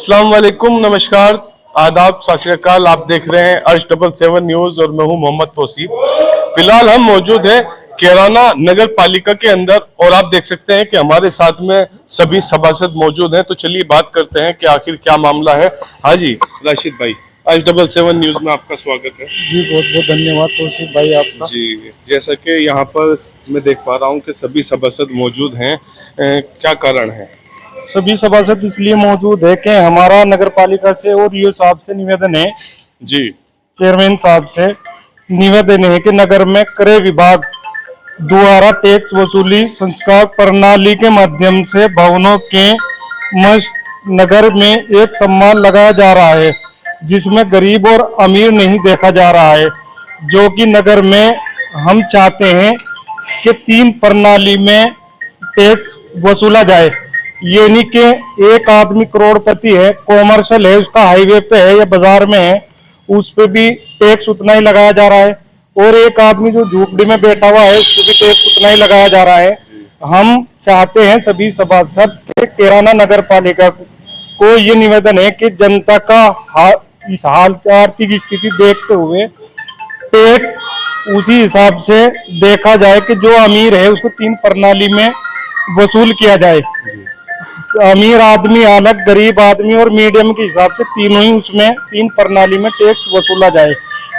अस्सलाम वालेकुम, नमस्कार, आदाब, सत श्री अकाल। आप देख रहे हैं अर्श 77 न्यूज और मैं हूं मोहम्मद तौसीफ। फिलहाल हम मौजूद हैं कैराना नगर पालिका के अंदर और आप देख सकते हैं कि हमारे साथ में सभी सभासद मौजूद हैं। तो चलिए बात करते हैं कि आखिर क्या मामला है। हाँ जी राशिद भाई, अर्श 77 न्यूज में आपका स्वागत है। जी बहुत बहुत धन्यवाद तौसीफ भाई आपका। जी, जैसा कि यहाँ पर मैं देख पा रहा हूँ कि सभी सभासद मौजूद हैं, क्या कारण है? सभी सभासद इसलिए मौजूद है कि हमारा नगर पालिका से और ईओ साहब से निवेदन है, जी चेयरमैन साहब से निवेदन है कि नगर में क्रय विभाग द्वारा टैक्स वसूली संस्कार प्रणाली के माध्यम से भवनों के मस्त नगर में एक सम्मान लगाया जा रहा है, जिसमें गरीब और अमीर नहीं देखा जा रहा है। जो कि नगर में हम चाहते हैं कि 3 प्रणाली में टैक्स वसूला जाए। ये नहीं कि एक आदमी करोड़पति है, कॉमर्शियल है, उसका हाईवे पे है या बाजार में है, उस पे भी टैक्स उतना ही लगाया जा रहा है, और एक आदमी जो झोपड़ी में बैठा हुआ है उसको भी टैक्स उतना ही लगाया जा रहा है। हम चाहते हैं सभी सभासद के कैराना नगर पालिका को ये निवेदन है कि जनता का इस हाल की आर्थिक स्थिति देखते हुए टैक्स उसी हिसाब से देखा जाए कि जो अमीर है उसको 3 प्रणाली में वसूल किया जाए। अमीर आदमी अलग, गरीब आदमी और मीडियम के हिसाब से तीनों ही उसमें 3 प्रणाली में टैक्स वसूला जाए।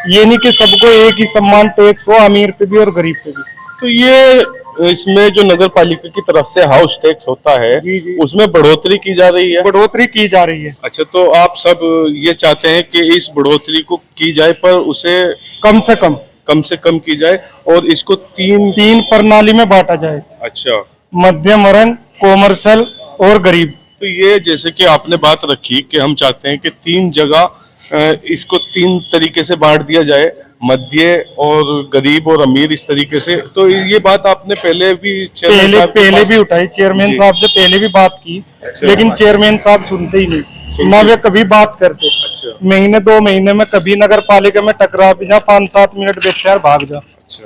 ये नहीं कि सबको एक ही समान टैक्स हो, अमीर पे भी और गरीब पे भी। तो ये इसमें जो नगर पालिका की तरफ से हाउस टैक्स होता है, जी। उसमें बढ़ोतरी की जा रही है। बढ़ोतरी की जा रही है। अच्छा, तो आप सब ये चाहते हैं कि इस बढ़ोतरी को की जाए पर उसे कम से कम की जाए और इसको तीन प्रणाली में बांटा जाए। अच्छा, मध्यम वर्ग, कॉमर्शियल और गरीब। तो ये जैसे कि आपने बात रखी कि हम चाहते हैं कि 3 जगह इसको 3 तरीके से बांट दिया जाए, मध्य और गरीब और अमीर, इस तरीके से। तो ये बात आपने पहले भी पहले भी उठाई, चेयरमैन साहब से पहले भी बात की। अच्छा, लेकिन चेयरमैन साहब सुनते ही नहीं, ना वे कभी बात करते। अच्छा, महीने 2 महीने में कभी नगर पालिका में टकरा भी जा, 5-7 मिनट बैठते हैं भाग जा। अच्छा,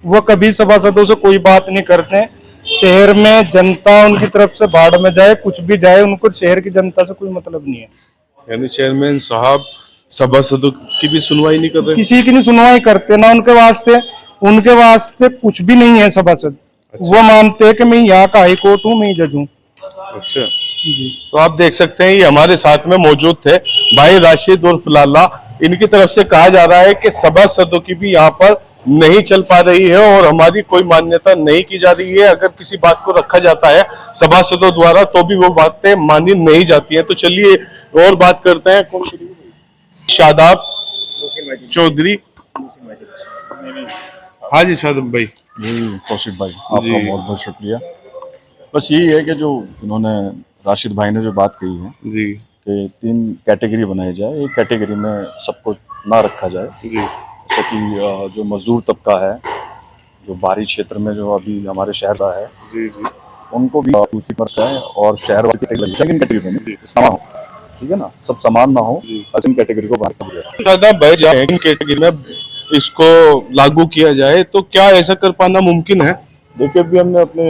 वो कभी सभासदों से कोई बात नहीं करते। शहर में जनता उनकी तरफ से भाड़ में जाए, कुछ भी जाए, उनको शहर की जनता से कोई मतलब नहीं है। यानी चेयरमैन साहब सभासदों की भी सुनवाई नहीं कर रहे? किसी की नहीं सुनवाई करते, ना उनके वास्ते कुछ भी नहीं है सभासद। अच्छा। वो मानते हैं कि मैं यहाँ का हाई कोर्ट हूँ, मैं जज हूँ। अच्छा जी, तो आप देख सकते हैं ये हमारे साथ में मौजूद थे भाई राशिद और फलाला। इनकी तरफ से कहा जा रहा है कि सभासदों की भी यहाँ पर नहीं चल पा रही है और हमारी कोई मान्यता नहीं की जा रही है। अगर किसी बात को रखा जाता है सभासदों द्वारा तो भी वो बातें मानी नहीं जाती हैं। तो चलिए और बात करते हैं। कौन शादाब चौधरी? हाँ जी शादाब भाई। जी कौशिक भाई, आपका बहुत बहुत शुक्रिया। बस यही है कि जो इन्होंने राशिद भाई ने जो बात कही है जी कि 3 कैटेगरी बनाई जाए, एक कैटेगरी में सबको ना रखा जाए। जी, जैसे कि जो मजदूर तबका है, जो बाहरी क्षेत्र में जो अभी हमारे शहर का है, जी जी, उनको भी उसी पर है, और शहर वाली कैटेगरी में समान हो, ठीक है ना, सब समान ना हो, इन कैटेगरी को बाहर कर दिया। शादाब भाई जाए इन कैटेगरी में इसको लागू किया जाए तो क्या ऐसा कर पाना मुमकिन है? देखिए अभी हमने अपने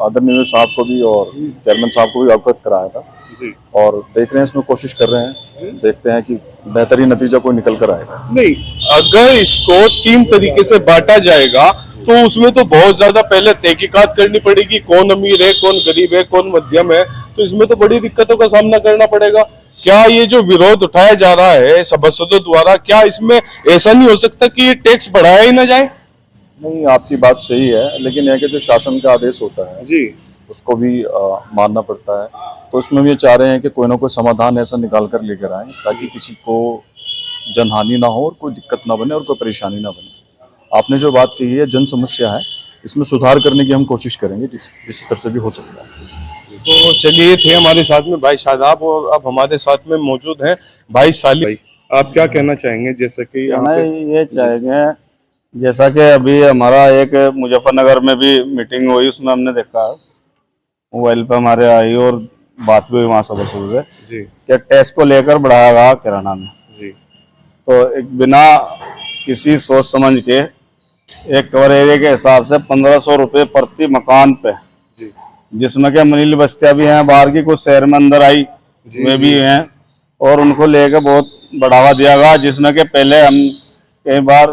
आदरणीय साहब को भी और चेयरमैन साहब को भी अवगत कराया था जी, और देख रहे हैं, इसमें कोशिश कर रहे हैं, देखते हैं कि बेहतरीन नतीजा कोई निकल कर आएगा। नहीं, अगर इसको 3 तरीके से बांटा जाएगा तो उसमें तो बहुत ज्यादा पहले तहकीकात करनी पड़ेगी, कौन अमीर है, कौन गरीब है, कौन मध्यम है। तो इसमें तो बड़ी दिक्कतों का सामना करना पड़ेगा। क्या ये जो विरोध उठाया जा रहा है सभासदों द्वारा, क्या इसमें ऐसा नहीं हो सकता कि ये टैक्स बढ़ाया ही ना जाए? नहीं, आपकी बात सही है, लेकिन यह कि जो शासन का आदेश होता है जी, उसको भी मानना पड़ता है। तो इसमें भी चाह रहे हैं कि कोई ना कोई समाधान ऐसा निकाल कर लेकर आए ताकि किसी को जनहानि ना हो और कोई दिक्कत ना बने और कोई परेशानी ना बने। आपने जो बात कही है जन समस्या है, इसमें सुधार करने की हम कोशिश करेंगे जिस तरह से भी हो सकता है। तो चलिए, थे हमारे साथ में भाई शादाब और अब हमारे साथ में मौजूद हैं भाई साली। भाई आप क्या कहना चाहेंगे? जैसे कि ये चाहेंगे, जैसा कि अभी हमारा एक मुजफ्फरनगर में भी मीटिंग हुई, उसमें हमने देखा मोबाइल पे हमारे आई और बात भी हुई वहाँ सभासदों से जी कि टैक्स को लेकर बढ़ाया गया किराना में। जी, तो एक बिना किसी सोच समझ के एक कवर एरिया के हिसाब से 1500 रुपये प्रति मकान पे, जिसमें के मनीली बस्तियां भी हैं, बाहर की कुछ शहर में अंदर आई वे भी हैं, और उनको लेके बहुत बढ़ावा दिया गया, जिसमें कि पहले हम कई बार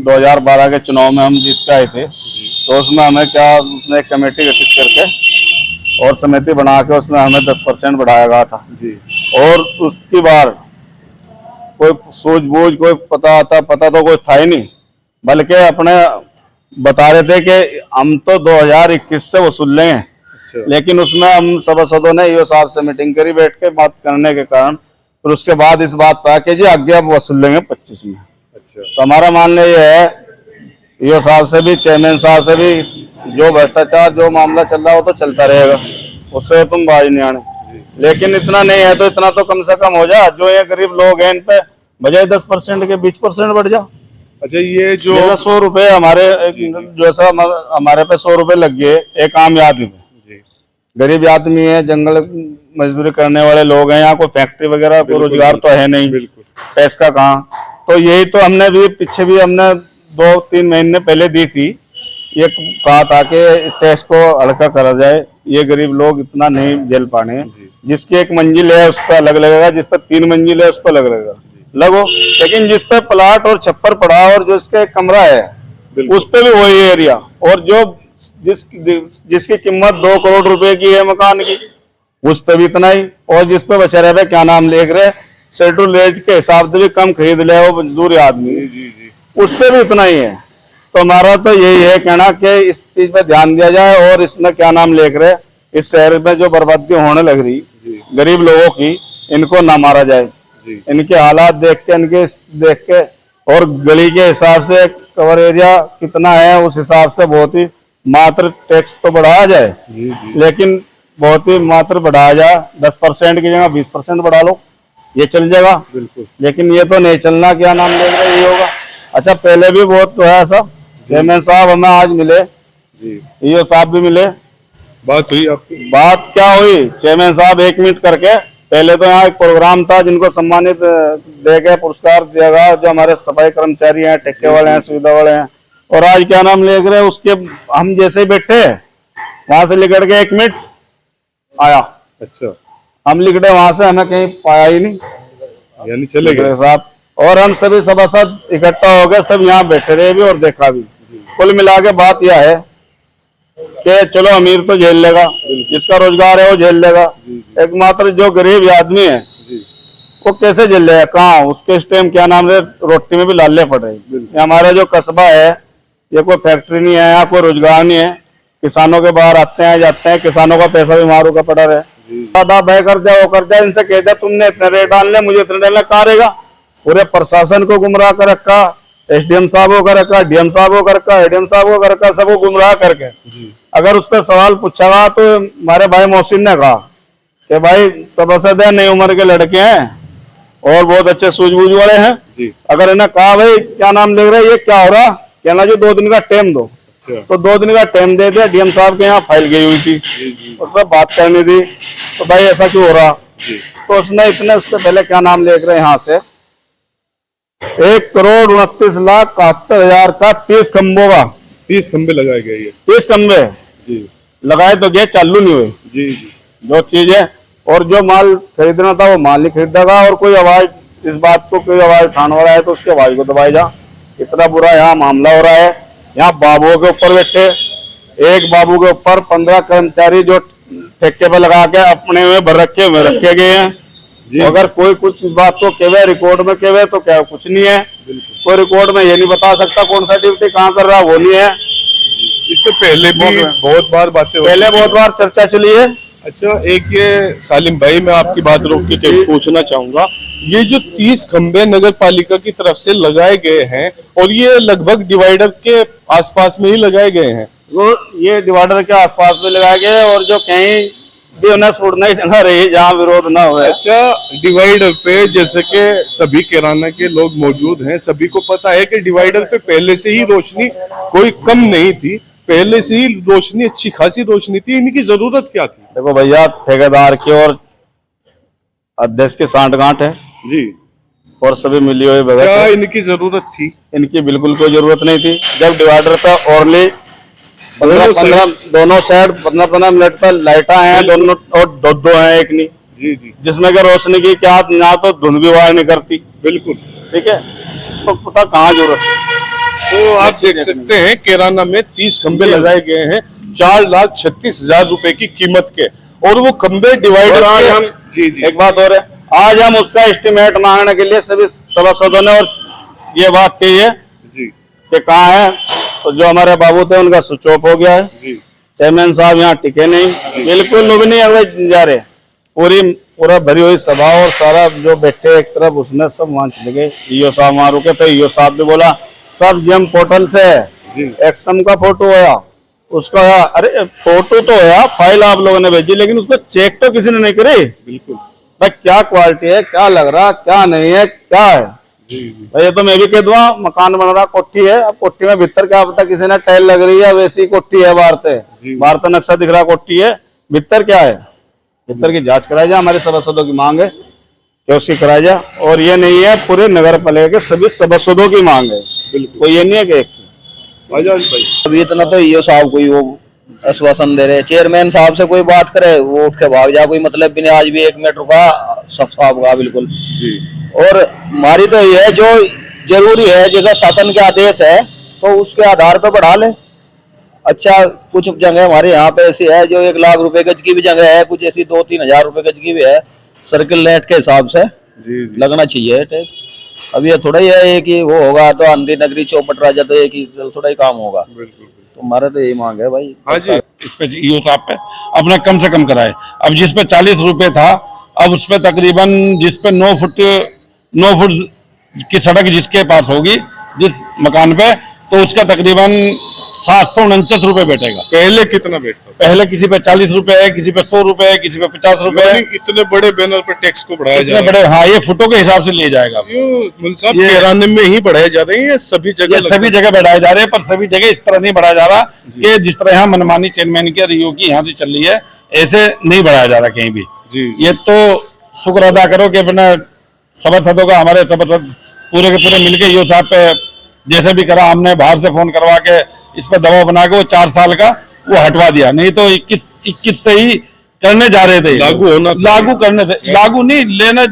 2012 के चुनाव में हम जीत के आए थे, तो उसमें हमें क्या, उसने एक कमेटी गठित करके और समिति बना के उसमें हमें 10% बढ़ाया गया था जी। और उसकी बार कोई सूझबूझ, कोई पता तो कोई था ही नहीं, बल्कि अपने बता रहे थे कि हम तो 2021 से वसूल लेंगे। अच्छा। लेकिन उसमें हम सभासदों ने ईओ साहब से मीटिंग करी, बैठ के बात करने के कारण फिर उसके बाद इस बात पर कि जी आगे अब वसूल लेंगे 25 में। अच्छा। तो हमारा मानना ये है, ईओ साहब से भी, चेयरमैन साहब से भी, जो भ्रष्टाचार, जो मामला चल रहा हो तो चलता रहेगा, उससे तुम बाज नहीं आने। लेकिन इतना नहीं है तो इतना तो कम से कम हो जा, जो ये गरीब लोग हैं इन पे बजाय 10% के 20% बढ़ जा। अच्छा, ये जो 100 रुपए हमारे, जैसा हमारे पे 100 रुपए लग गए एक आम आदमी पे, गरीब आदमी है, जंगल मजदूरी करने वाले लोग हैं, यहाँ कोई फैक्ट्री वगैरह कोई रोजगार तो है नहीं, पैसा कहाँ। तो यही तो हमने भी पीछे भी हमने 2-3 महीने पहले दी थी, ये कहा था कि टैक्स को हल्का करा जाए, ये गरीब लोग इतना नहीं झेल पाने। जिसकी 1 मंजिल है उस पर अलग लगेगा, जिस पर 3 मंजिल है उस पर अलग लगेगा लगो, लेकिन जिस पे प्लाट और छप्पर पड़ा और जो इसका एक कमरा है उस पे भी वही एरिया, और जो जिसकी कीमत 2 करोड़ रुपए की है मकान की, उस पे भी इतना ही, और जिस पे बेचारे क्या नाम लिख रहे शेड्यूल रेट के हिसाब से भी कम खरीद ले वो मजदूर आदमी, उस पे भी इतना ही है। तो हमारा तो यही है कहना कि इस चीज पे ध्यान दिया जाए, और इसमें क्या नाम लिख रहे, इस शहर में जो बर्बादी होने लग रही गरीब लोगों की, इनको ना मारा जाए। इनके हालात देख के और गली के हिसाब से कवर एरिया कितना है उस हिसाब से बहुत ही मात्र टैक्स तो बढ़ाया जाए, लेकिन बहुत ही मात्र बढ़ाया जाए, 10% की जगह 20% बढ़ा लो, ये चल जाएगा। बिल्कुल। लेकिन ये तो नहीं चलना, क्या नाम ले रहे ये होगा। अच्छा, पहले भी बहुत तो है ऐसा, चेयरमैन साहब हमें आज मिले, ईओ साहब भी मिले, बात हुई आपकी? बात क्या हुई, चेयरमैन साहब 1 मिनट करके, पहले तो यहाँ एक प्रोग्राम था जिनको सम्मानित देके पुरस्कार दिया गया, जो हमारे सफाई कर्मचारी हैं, ठेके वाले हैं, सुविधा वाले हैं, और आज क्या नाम ले रहे उसके हम जैसे ही बैठे वहां से लिकड़ के 1 मिनट आया। अच्छा। हम लिकड़े वहां से, हमें कहीं पाया ही नहीं, यानी चले गए साहब। और हम सभी सभासद इकट्ठा हो गए, सब यहाँ बैठे रहे भी और देखा भी। कुल मिला के बात यह है कि चलो अमीर तो झेल लेगा, जिसका रोजगार है वो झेल लेगा, एकमात्र जो गरीब आदमी है वो कैसे झेल लेगा, कहाँ उसके इस टाइम क्या नाम है रोटी में भी लाले पड़ रही। हमारा जो कस्बा है ये कोई फैक्ट्री नहीं है, यहाँ कोई रोजगार नहीं है, किसानों के बाहर आते हैं जाते हैं, किसानों का पैसा भी मारू का पड़ा रहे, ज्यादा भय कर दिया वो कर दिया, इनसे कह दिया तुमने इतने रेट डालने, मुझे इतने डालने, कहाँ रहेगा। पूरे प्रशासन को गुमराह कर रखा, एसडीएम साहब को कर रखा, डीएम साहब को कर रखा, एडीएम साहब को कर रखा, सबको गुमराह करके अगर उस पर सवाल पूछा गया तो हमारे भाई मोहसिन ने कहा कि भाई सभासद है, नई उम्र के लड़के हैं और बहुत अच्छे सूझबूझ वाले हैं। अगर इन्हें कहा भाई क्या नाम लिख रहे ये क्या हो रहा, कहना जी 2 दिन का टाइम दो, तो 2 दिन का टाइम दे दिया। डीएम साहब के यहाँ फाइल गई हुई थी, उससे बात करनी थी, तो भाई ऐसा क्यों हो रहा, तो उसने इतने उससे पहले क्या नाम लिख रहे यहाँ से 1,29,71,70,000 का 30 खंभों का 30 खंबे लगाए गए, ये 30 खंबे लगाए तो गए, चालू नहीं हुए। जी। जो चीज है और जो माल खरीदना था वो माल नहीं खरीदेगा, और कोई आवाज इस बात को कोई आवाज उठाने वाला है तो उसके आवाज को दबाई जा। इतना बुरा यहाँ मामला हो रहा है। यहाँ बाबुओं के ऊपर बैठे, एक बाबू के ऊपर 15 कर्मचारी जो ठेके पे लगा के अपने में भर रखे गए हैं। अगर कोई कुछ बात को केवे रिकॉर्ड में केवे तो क्या कुछ नहीं है, कोई रिकॉर्ड में ये नहीं बता सकता कौन सा ड्यूटी कहाँ कर रहा, वो नहीं है। इससे पहले भी बहुत बार बातें बहुत बार चर्चा चली है। अच्छा, एक ये सालिम भाई, मैं आपकी बात रोक के पूछना चाहूंगा, ये जो 30 खंबे नगर पालिका की तरफ से लगाए गए हैं और ये लगभग डिवाइडर के आसपास में ही लगाए गए हैं, वो ये डिवाइडर के आसपास में लगाए गए और जो कहीं भी उन्हें छोड़ना ही जगह रही जहाँ विरोध ना हो। अच्छा, डिवाइडर पे जैसे कि सभी किराना के लोग मौजूद हैं, सभी को पता है कि डिवाइडर पे पहले से ही रोशनी कोई कम नहीं थी, पहले से ही रोशनी अच्छी खासी रोशनी थी, इनकी जरूरत क्या थी? देखो भैया, ठेकेदार की और अध्यक्ष की सांठगांठ है जी, और सभी मिली हुई भगत क्या है। इनकी जरूरत थी? इनकी बिल्कुल कोई जरूरत नहीं थी। जब डिवाइडर पे ओरली 15 दोनों साइड 15-15 मिनट पर लाइटा हैं दोनों और दो हैं, एक नहीं, जी जी जिसमें कि रोशनी की क्या ना तो धुंध भी वार नहीं करती, बिल्कुल। ठीक है, तो पता कहाँ जरूरत है। तो आप देख सकते हैं कैराना में 30 खंबे लगाए गए हैं 4,36,000 रुपए की कीमत के, और वो खंबे डिवाइडर और आज हम जी जी एक बात और है, आज हम उसका एस्टिमेट मांगने के लिए सभी सभासदों ने और ये बात कही है जी कि कहाँ है, तो जो हमारे बाबू थे उनका स्विच ऑफ हो गया है, जी चेयरमैन साहब यहाँ टिके नहीं, बिल्कुल लोग नहीं अगले जा रहे, पूरा भरी हुई सभा और सारा जो बैठे एक तरफ उसमें सब वहां चले गए। ईओ साहब वहां रुके थे, ईओ साहब भी बोला सब जीएम पोर्टल से एक्सम का फोटो आया, उसका आया, अरे फोटो तो आया, फाइल आप लोगों ने भेजी, लेकिन उसको चेक तो किसी ने नहीं करी बिल्कुल भाई, क्या क्वालिटी है, क्या लग रहा, क्या नहीं है, क्या है जी जी भाई। ये तो मैं भी कह दूंगा, मकान बन रहा, कोठी है, अब कोठी में भीतर क्या पता किसी ने टाइल लग रही है, वैसी कोठी है, बाहर तो नक्शा दिख रहा कोठी है, भीतर क्या है, भीतर की जांच कराई जाए, हमारे सभासदों की मांग है कि उसकी कराई जाए, और ये नहीं है पूरे नगर पालिका के सभी सभासदों की मांग है, बिल्कुल। कोई ये नहीं है कि एक भाई अभी इतना तो ईओ साहब कोई वो आश्वासन दे रहे, चेयरमैन साहब से कोई बात करे वो उठ के भाग जा, कोई मतलब भी नहीं, आज भी 1 मिनट रुका सब साहब का बिल्कुल। जी और हमारी तो ये है जो जरूरी है, जैसा शासन के आदेश है तो उसके आधार पर बढ़ा ले। अच्छा कुछ जगह हमारे यहाँ पे ऐसी है जो 1 लाख रुपए गज की भी जगह है, कुछ ऐसी 2-3 हजार रुपए गज की भी है, सर्किल नेट के हिसाब से जी जी लगना चाहिए टैक्स। अब ये थोड़ा ही है कि वो होगा तो आंधी नगरी चौपट राजा तो एक ही थोड़ा ही काम होगा, बिल्कुल। तो हमारा तो यही मांग है भाई। हाँ जी इस पे ईओ साहब पे अपना कम से कम कराए। अब जिस पे 40 रुपए था, अब उस पे तकरीबन जिस पे 9 फुट की सड़क जिसके पास होगी जिस मकान पे, तो उसका तकरीबन 749 रुपए बैठेगा। पहले कितना बैठता था? पहले किसी पे 40 रुपए है, किसी पे 100 रुपए है, किसी पे 50 रुपए है। यानी इतने बड़े बैनर पर टैक्स को बढ़ाया जा इतने रहा है। बड़े, हाँ ये फुटों के हिसाब से लिए जाएगा। मुल साहब ये- कैराने में ही बढ़ाए जा रहे हैं, ये सभी जगह ये सभी जगह बढ़ाए जा रहे हैं, पर सभी जगह इस तरह नहीं बढ़ाया जा रहा कि जिस तरह यहाँ मनमानी चेयरमैन की और ईओ की यहाँ से चल रही है, ऐसे नहीं बढ़ाया जा रहा कहीं भी। जी जी ये तो शुक्र अदा करो कि अपना सभासदों का, हमारे सभासद पूरे के पूरे मिलके ईओ साहब पे जैसे भी करा, हमने बाहर से फोन करवा के इस पर दबाव बना के वो 4 साल का वो हटवा दिया, नहीं तो 21 से ही करने जा रहे थे, लागू होना था। लागू करने थे, लागू नहीं लेना,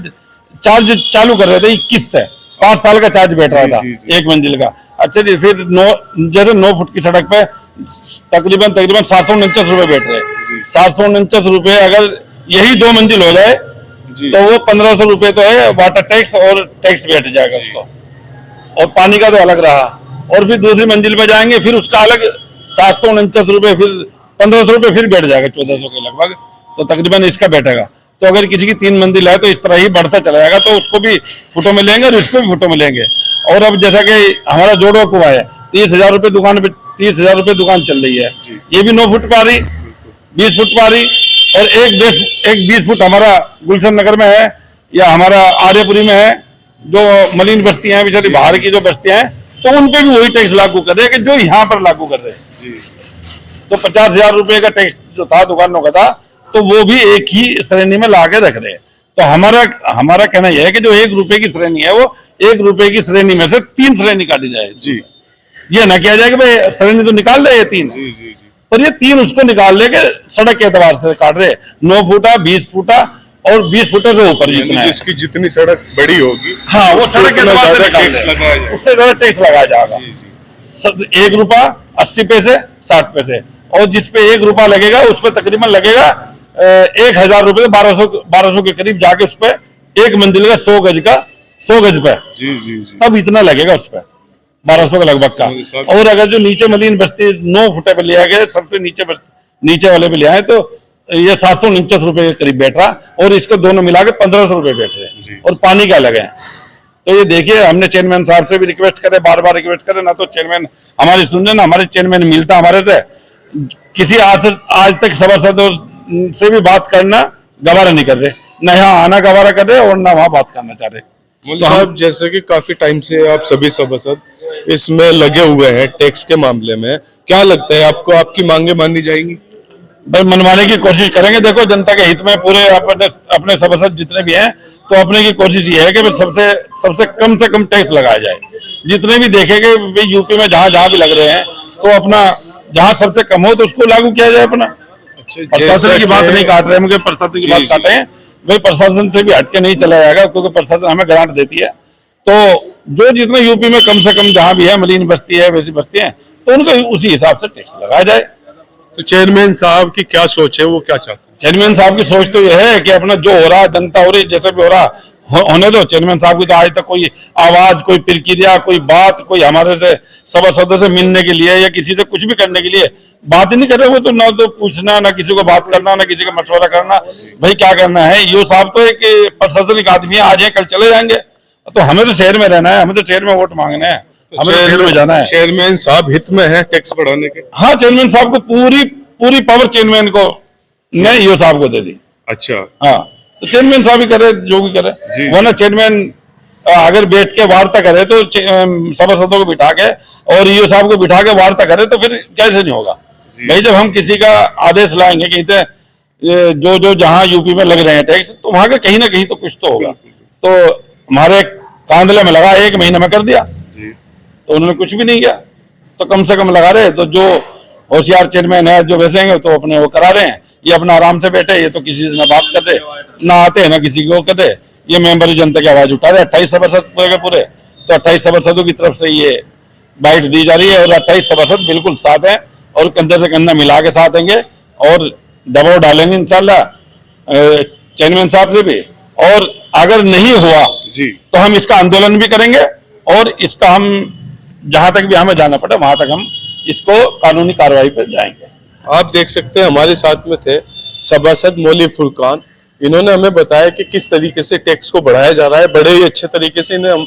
चार्ज चालू कर रहे थे 21 से 5 साल का चार्ज बैठ रहा जी, था जी, जी। 1 मंजिल का। अच्छा जी, फिर 9 फुट की सड़क पे तकरीबन 749 रुपए बैठ रहे, 749 रुपए अगर यही 2 मंजिल हो जाए जी तो वो 1500 रुपए तो है वाटर टैक्स और टैक्स बैठ जाएगा उसको, और पानी का तो अलग रहा, और फिर दूसरी मंजिल पे जाएंगे फिर उसका अलग 749 रुपए, फिर 1500 रुपए फिर बैठ जाएगा 1400 के लगभग, तो तकरीबन इसका बैठेगा। तो अगर किसी की 3 मंजिल है तो इस तरह ही बढ़ता चला जाएगा, तो उसको भी फुटों में लेंगे और इसको भी फुटों में लेंगे। और अब जैसा कि हमारा जोड़ो कुआ है, 30,000 रुपए दुकान पे 30,000 रुपए दुकान चल रही है, ये भी 9 फुट पा रही, 20 फुट पा रही, और एक 20 फुट हमारा गुलशन नगर में है या हमारा आर्यपुरी में है, जो मलिन बस्तियां हैं बेचारी बाहर की जो बस्तियां हैं, तो उन पे भी वही टैक्स लागू कर रहे हैं कि जो यहाँ पर लागू कर रहे हैं। जी तो 50,000 रुपए का टैक्स जो था दुकानों का था, तो वो भी एक ही श्रेणी में ला के रख रहे हैं। तो हमारा कहना यह है कि जो 1 रुपए की श्रेणी है वो 1 रुपए की श्रेणी में से 3 श्रेणी काटी जाए। जी ये ना किया जाए कि भाई श्रेणी तो निकाल रहे हैं 3, जी जी जी पर ये 3 उसको निकाल लेके सड़क के एतबार से काट रहे, 9 फुटा, 20 फुटा और 20 फुटा से ऊपर यानी जितना है। जिसकी जितनी सड़क बड़ी होगी, हाँ वो उससे सड़क के उतना एतबार से ज्यादा निकाल टैक्स रहे हैं। लगाया जाएगा। उससे ज्यादा टैक्स लगाया जाएगा। जी जी 1 रुपया 80 पैसे 60 पैसे, और जिसपे 1 रुपया लगेगा उस पर तकरीबन लगेगा 1,000 रुपए, 1200 के करीब जाके उस पर 1 मंजिल का 100 गज पे, जी जी जी तब इतना लगेगा उस पर 1200 के लगभग का। और अगर जो नीचे मलिन बस्ती 9 फुटे पे लिया गया, सबसे नीचे वाले पे लिया है, तो ये 749 रुपए के करीब बैठ रहा, और इसको दोनों मिला के 1500 रुपए बैठ रहे, और पानी का अलग है। तो ये देखिए, हमने चेयरमैन साहब से भी रिक्वेस्ट करे, बार बार रिक्वेस्ट करे, ना तो चेयरमैन हमारी सुन रहे, ना हमारे चेयरमैन मिलता हमारे से, किसी आज तक सभासदों से भी बात करना गवारा नहीं कर रहे, न यहाँ आना गवारा कर रहे और ना वहाँ बात करना चाह रहे। तो साहब, जैसे कि काफी टाइम से आप सभी सभासद इसमें लगे हुए हैं टैक्स के मामले में, क्या लगता है आपको, आपकी मांगे मानी जाएंगी? भाई मनवाने की कोशिश करेंगे। देखो, जनता के हित में पूरे अपने सभासद जितने भी हैं, तो अपने की कोशिश ये है कि सबसे कम से कम टैक्स लगाया जाए। जितने भी देखेंगे यूपी में जहां भी लग रहे हैं, तो अपना जहां सबसे कम हो तो उसको लागू किया जाए अपना। अच्छा, प्रशासन की बात नहीं काट रहे, मुझे प्रशासन की बात जी, काटे हैं, भाई प्रशासन से भी हटके नहीं चला जाएगा, क्योंकि प्रशासन हमें ग्रांट देती है। तो जो जितना यूपी में कम से कम जहां भी है, मलिन बस्ती है, वैसी बस्ती है, तो उनको उसी हिसाब से टैक्स लगाया जाए। तो चेयरमैन साहब की क्या सोच है, वो क्या चाहते हैं? चेयरमैन साहब की सोच तो यह है कि अपना जो हो रहा, जनता हो रही, जैसे भी हो रहा होने दो। चेयरमैन साहब की तो आज तक कोई आवाज, कोई प्रक्रिया, कोई बात, कोई हमारे से सभासदों से मिलने के लिए या किसी से कुछ भी करने के लिए बात ही नहीं कर रहे। वो तो ना तो पूछना, ना किसी को बात करना, ना किसी का मशवरा करना। भाई क्या करना है, यो साहब तो एक प्रशासनिक आदमी है, आज है कल चले जाएंगे। तो हमें तो शहर में रहना है, हमें तो शहर में वोट मांगना है, हमें तो शहर में जाना है। चेयरमैन साहब हित में है टैक्स बढ़ाने के? हाँ, चेयरमैन साहब को पूरी पावर चेयरमैन को ने यो साहब को दे दी। अच्छा, हाँ, तो चेयरमैन साहब ही करे जो भी करे। वरना चेयरमैन अगर बैठ के वार्ता करे तो सभासदों को बिठा के और ईओ साहब को बिठा के वार्ता करे तो फिर कैसे नहीं होगा। भाई जब हम किसी का आदेश लाएंगे कि जो जहां यूपी में लग रहे हैं टैक्स, तो वहां का कहीं ना कहीं तो कुछ तो होगा। तो हमारे कांदले में लगा, 1 महीने में कर दिया, तो उन्होंने कुछ भी नहीं किया। तो कम से कम लगा रहे, तो जो होशियार चेयरमैन है, जो बैठेंगे तो अपने वो करा रहे हैं। ये अपना आराम से बैठे, ये तो किसी से ना बात करते, ना आते, ना किसी को कहते। ये मेंबर जनता की आवाज उठा रहे, 28 सभासद पूरे। तो 28 सभासदों की तरफ से ये बाइट दी जा रही है, और 28 सभासद बिल्कुल साथ हैं और कंधे से कंधा मिला के साथ आएंगे और दबाव डालेंगे इंशाल्लाह चेयरमैन साहब से भी। और अगर नहीं हुआ तो हम इसका आंदोलन भी करेंगे, और इसका हम जहां तक भी हमें जाना पड़े वहां तक हम इसको कानूनी कार्रवाई पर जाएंगे। आप देख सकते हैं हमारे साथ में थे सभासद मौली फुरकान। इन्होंने हमें बताया कि किस तरीके से टैक्स को बढ़ाया जा रहा है। बड़े ही अच्छे तरीके से इन्हें हम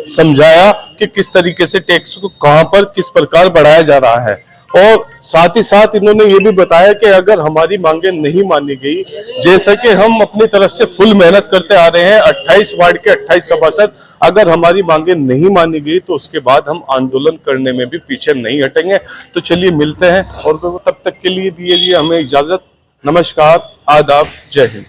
समझाया कि किस तरीके से टैक्स को कहां पर किस प्रकार बढ़ाया जा रहा है। और साथ ही साथ इन्होंने ये भी बताया कि अगर हमारी मांगे नहीं मानी गई, जैसा कि हम अपनी तरफ से फुल मेहनत करते आ रहे हैं, 28 वार्ड के 28 सभासद, अगर हमारी मांगे नहीं मानी गई तो उसके बाद हम आंदोलन करने में भी पीछे नहीं हटेंगे। तो चलिए मिलते हैं, और तब तक के लिए दीजिए हमें इजाजत। नमस्कार, आदाब, जय हिंद।